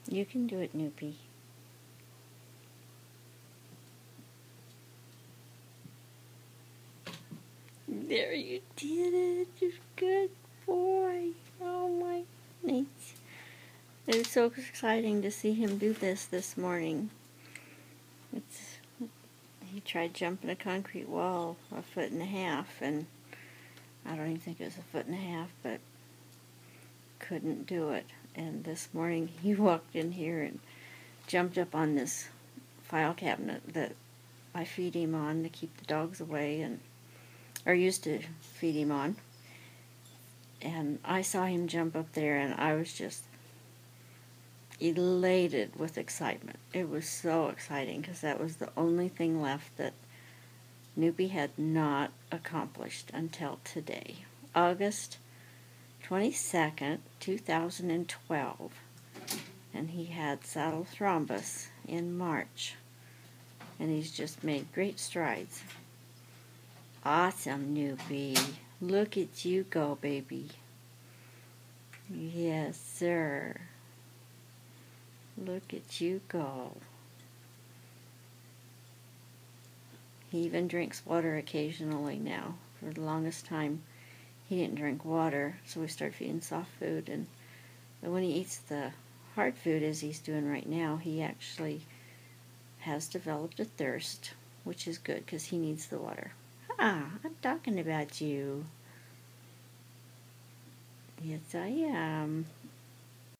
You can do it, Noopy. There, you did it. You're a good boy. Oh my goodness. It was so exciting to see him do this morning. He tried jumping a concrete wall 1.5 feet, and I don't even think it was 1.5 feet, but couldn't do it. And this morning he walked in here and jumped up on this file cabinet that I feed him on to keep the dogs away, or used to feed him on. And I saw him jump up there, and I was just elated with excitement. It was so exciting because that was the only thing left that Noopy had not accomplished until today, August 22nd, 2012, and he had saddle-thrombus in March, and he's just made great strides. Awesome, Noopy. Look at you go, baby. Yes, sir. Look at you go. He even drinks water occasionally now. For the longest time, he didn't drink water, so we started feeding soft food. But when he eats the hard food, as he's doing right now, he actually has developed a thirst, which is good because he needs the water. Ah, I'm talking about you. Yes, I am.